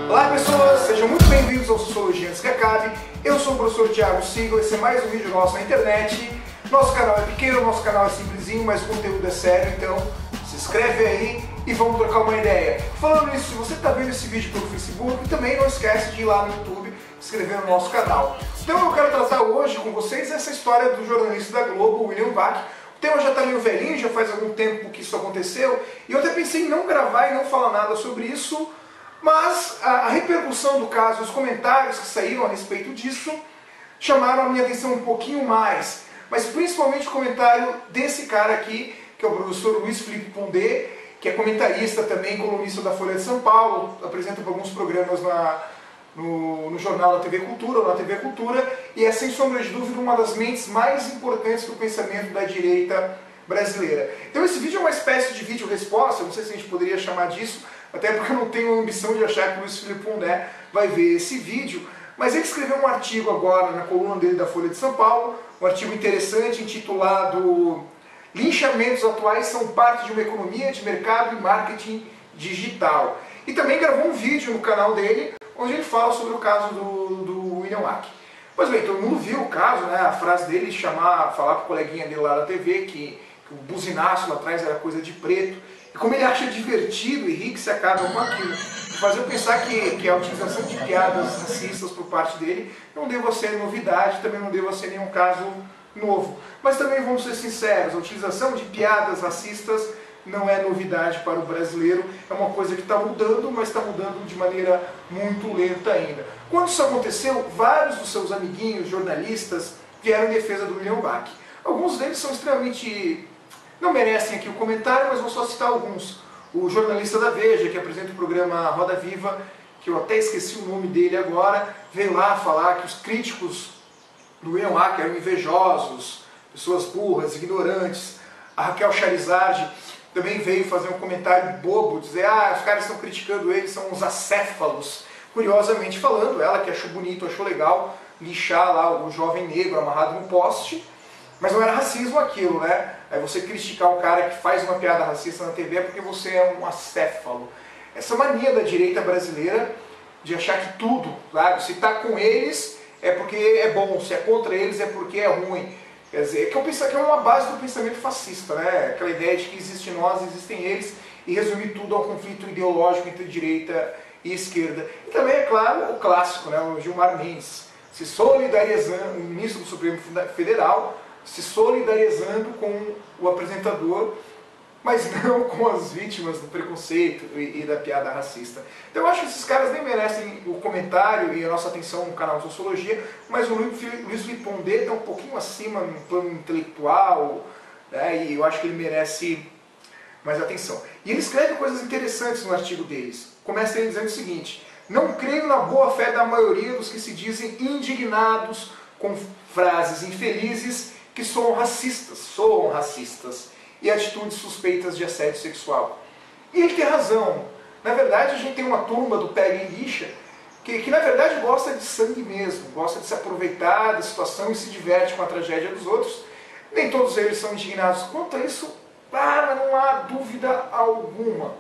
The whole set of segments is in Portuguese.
Olá pessoas, sejam muito bem-vindos ao Sociologia Antes que Acabe. Eu sou o professor Thiago Sigla, esse é mais um vídeo nosso na internet. Nosso canal é pequeno, nosso canal é simplesinho, mas o conteúdo é sério, então se inscreve aí e vamos trocar uma ideia. Falando nisso, se você está vendo esse vídeo pelo Facebook, também não esquece de ir lá no YouTube e se inscrever no nosso canal. Então eu quero tratar hoje com vocês essa história do jornalista da Globo, William Vac. O tema já está meio velhinho, já faz algum tempo que isso aconteceu, e eu até pensei em não gravar e não falar nada sobre isso, mas a repercussão do caso, os comentários que saíram a respeito disso, chamaram a minha atenção um pouquinho mais. Mas principalmente o comentário desse cara aqui, que é o professor Luiz Felipe Pondé, que é comentarista também, colunista da Folha de São Paulo, apresenta alguns programas no jornal da TV Cultura, ou na TV Cultura, e é sem sombra de dúvida uma das mentes mais importantes do pensamento da direita brasileira. Então esse vídeo é uma espécie de vídeo-resposta, não sei se a gente poderia chamar disso, até porque eu não tenho a ambição de achar que o Luiz Felipe Pondé vai ver esse vídeo, mas ele escreveu um artigo agora na coluna dele da Folha de São Paulo, um artigo interessante intitulado Linchamentos atuais são parte de uma economia de mercado e marketing digital. E também gravou um vídeo no canal dele, onde ele fala sobre o caso do William Vac. Pois bem, todo mundo viu o caso, né? A frase dele falar para o coleguinha dele lá da TV que o buzinaço lá atrás era coisa de preto. E como ele acha divertido e ri que se acaba com aquilo. Faz eu pensar que a utilização de piadas racistas por parte dele não deva ser novidade, também não deva ser nenhum caso novo. Mas também vamos ser sinceros, a utilização de piadas racistas não é novidade para o brasileiro, é uma coisa que está mudando, mas está mudando de maneira muito lenta ainda. Quando isso aconteceu, vários dos seus amiguinhos jornalistas vieram em defesa do William Vac. Alguns deles são extremamente... não merecem aqui o comentário, mas vou só citar alguns. O jornalista da Veja, que apresenta o programa Roda Viva, que eu até esqueci o nome dele agora, veio lá falar que os críticos do William Vac eram invejosos, pessoas burras, ignorantes. A Raquel Charizard também veio fazer um comentário bobo, dizer os caras estão criticando ele, são uns acéfalos. Curiosamente falando, ela que achou bonito, achou legal lixar lá o jovem negro amarrado no poste, mas não era racismo aquilo, né? Aí você criticar um cara que faz uma piada racista na TV é porque você é um acéfalo. Essa mania da direita brasileira de achar que tudo, sabe? Se está com eles é porque é bom, se é contra eles é porque é ruim. Quer dizer, que eu penso que é uma base do pensamento fascista, né? Aquela ideia de que existe nós, existem eles, e resumir tudo ao conflito ideológico entre direita e esquerda. E também, é claro, o clássico, né? O Gilmar Mendes, se solidarizando, o ministro do Supremo Federal, se solidarizando com o apresentador, mas não com as vítimas do preconceito e da piada racista. Então eu acho que esses caras nem merecem o comentário e a nossa atenção no canal Sociologia, mas o Luiz Felipe Pondé está um pouquinho acima no plano intelectual, né, e eu acho que ele merece mais atenção. E ele escreve coisas interessantes no artigo deles. Começa ele dizendo o seguinte: não creio na boa-fé da maioria dos que se dizem indignados com frases infelizes que soam racistas, e atitudes suspeitas de assédio sexual. E ele tem razão. Na verdade, a gente tem uma turma do pega e lixa que na verdade gosta de sangue mesmo, gosta de se aproveitar da situação e se diverte com a tragédia dos outros. Nem todos eles são indignados quanto a isso, não há dúvida alguma.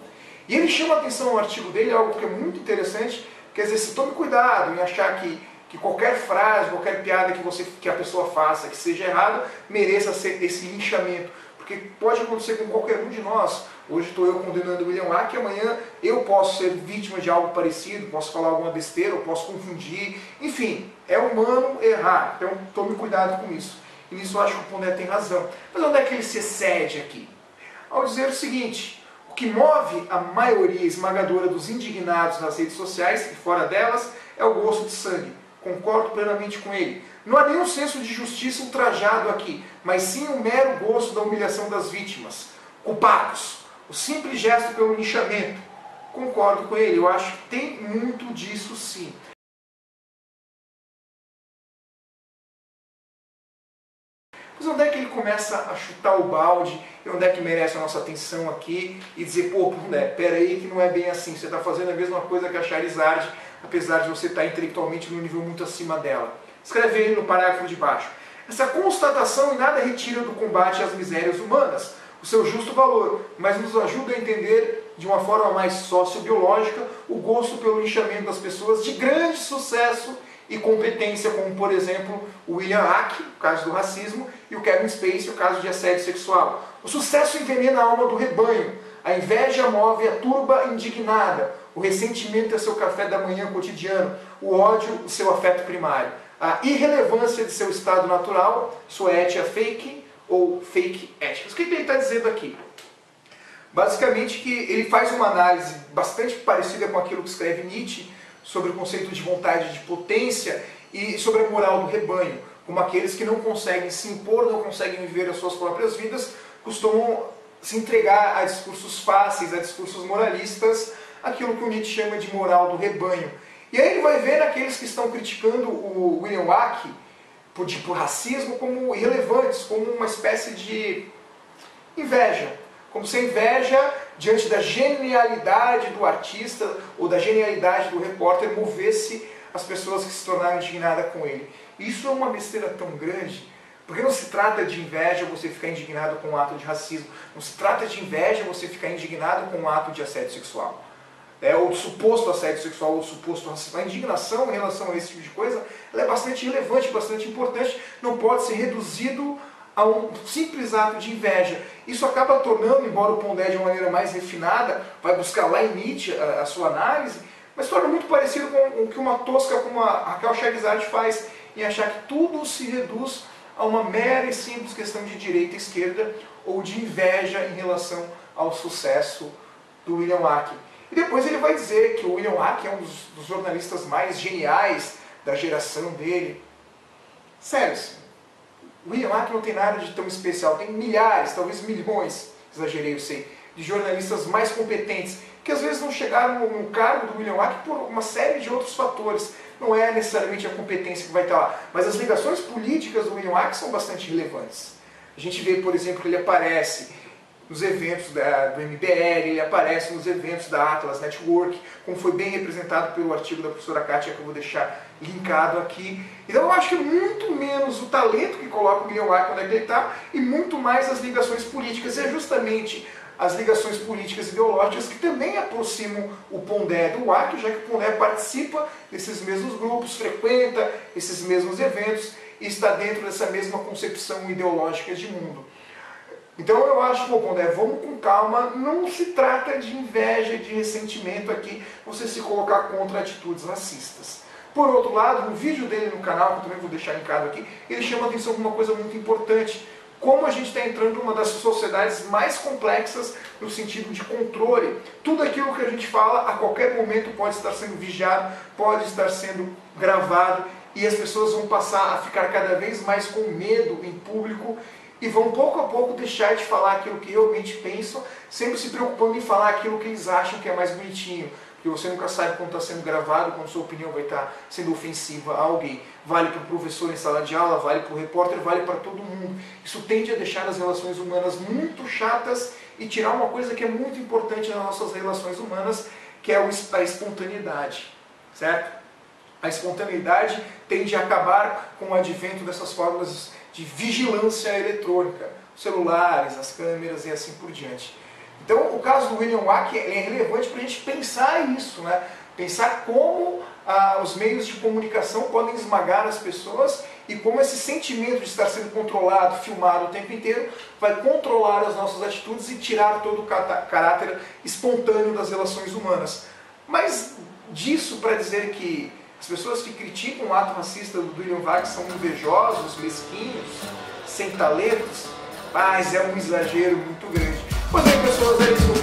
E ele chama a atenção no artigo dele, algo que é muito interessante, quer dizer, se tome cuidado em achar que qualquer frase, qualquer piada que a pessoa faça, que seja errada, mereça esse linchamento. Porque pode acontecer com qualquer um de nós. Hoje estou eu condenando o William Vac, amanhã eu posso ser vítima de algo parecido, posso falar alguma besteira, eu posso confundir. Enfim, é humano errar, então tome cuidado com isso. E nisso eu acho que o Pondé tem razão. Mas onde é que ele se excede aqui? Ao dizer o seguinte: o que move a maioria esmagadora dos indignados nas redes sociais e fora delas é o gosto de sangue. Concordo plenamente com ele. Não há nenhum senso de justiça ultrajado aqui, mas sim o mero gosto da humilhação das vítimas. Culpados. O simples gesto pelo linchamento. Concordo com ele, eu acho que tem muito disso sim. Mas onde é que ele começa a chutar o balde, e onde é que merece a nossa atenção aqui, e dizer, peraí que não é bem assim, você está fazendo a mesma coisa que a Charizard, apesar de você estar intelectualmente num nível muito acima dela. Escreve ele no parágrafo de baixo. Essa constatação em nada retira do combate às misérias humanas. o seu justo valor, mas nos ajuda a entender de uma forma mais sociobiológica o gosto pelo linchamento das pessoas de grande sucesso e competência, como por exemplo o William Hack, o caso do racismo, e o Kevin Spacey, o caso de assédio sexual. O sucesso envenena a alma do rebanho, a inveja move a turba indignada, o ressentimento é seu café da manhã cotidiano, o ódio o seu afeto primário, a irrelevância de seu estado natural, sua ética fake ou fake ética. O que ele está dizendo aqui? Basicamente que ele faz uma análise bastante parecida com aquilo que escreve Nietzsche sobre o conceito de vontade de potência e sobre a moral do rebanho, como aqueles que não conseguem se impor, não conseguem viver as suas próprias vidas, costumam se entregar a discursos fáceis, a discursos moralistas, aquilo que o Nietzsche chama de moral do rebanho. E aí ele vai ver aqueles que estão criticando o William Hack por racismo como irrelevantes, como uma espécie de inveja. Como se a inveja, diante da genialidade do artista ou da genialidade do repórter, movesse as pessoas que se tornaram indignadas com ele. Isso é uma besteira tão grande, porque não se trata de inveja você ficar indignado com um ato de racismo, não se trata de inveja você ficar indignado com um ato de assédio sexual. Ou suposto assédio sexual, ou suposto racismo. A indignação em relação a esse tipo de coisa, ela é bastante relevante, bastante importante, não pode ser reduzido a um simples ato de inveja. Isso acaba tornando, embora o Pondé de uma maneira mais refinada, vai buscar lá em Nietzsche a sua análise, mas torna muito parecido com o que uma tosca como a Raquel Sherazade faz, em achar que tudo se reduz a uma mera e simples questão de direita e esquerda, ou de inveja em relação ao sucesso do William Hack. E depois ele vai dizer que o William Hack é um dos jornalistas mais geniais da geração dele. Sério, o William Hack não tem nada de tão especial, tem milhares, talvez milhões, exagerei, eu sei, de jornalistas mais competentes, que às vezes não chegaram no cargo do William Hack por uma série de outros fatores. Não é necessariamente a competência que vai estar lá, mas as ligações políticas do William Hack são bastante relevantes. A gente vê, por exemplo, que ele aparece nos eventos do MBL, ele aparece nos eventos da Atlas Network, como foi bem representado pelo artigo da professora Kátia, que eu vou deixar linkado aqui. Então eu acho que muito menos o talento que coloca o William Hack onde é que ele está, e muito mais as ligações políticas. E é justamente as ligações políticas e ideológicas que também aproximam o Pondé do Hack, já que o Pondé participa desses mesmos grupos, frequenta esses mesmos eventos e está dentro dessa mesma concepção ideológica de mundo. Então eu acho, Pondé, vamos com calma, não se trata de inveja, de ressentimento aqui, você se colocar contra atitudes racistas. Por outro lado, no vídeo dele no canal, que eu também vou deixar linkado aqui, ele chama a atenção para uma coisa muito importante, como a gente está entrando numa das sociedades mais complexas no sentido de controle. Tudo aquilo que a gente fala, a qualquer momento pode estar sendo vigiado, pode estar sendo gravado, e as pessoas vão passar a ficar cada vez mais com medo em público, e vão pouco a pouco deixar de falar aquilo que realmente pensam, sempre se preocupando em falar aquilo que eles acham que é mais bonitinho. Porque você nunca sabe quando está sendo gravado, quando sua opinião vai estar sendo ofensiva a alguém. Vale para o professor em sala de aula, vale para o repórter, vale para todo mundo. Isso tende a deixar as relações humanas muito chatas e tirar uma coisa que é muito importante nas nossas relações humanas, que é a espontaneidade, certo? A espontaneidade tende a acabar com o advento dessas formas de vigilância eletrônica, celulares, as câmeras e assim por diante. Então, o caso do William Hack é relevante para a gente pensar isso, né? Pensar como os meios de comunicação podem esmagar as pessoas e como esse sentimento de estar sendo controlado, filmado o tempo inteiro, vai controlar as nossas atitudes e tirar todo o caráter espontâneo das relações humanas. Mas disso para dizer que as pessoas que criticam o ato racista do William Hack são invejosos, mesquinhos, sem talentos, mas é um exagero muito grande. Pois bem, pessoas, é isso.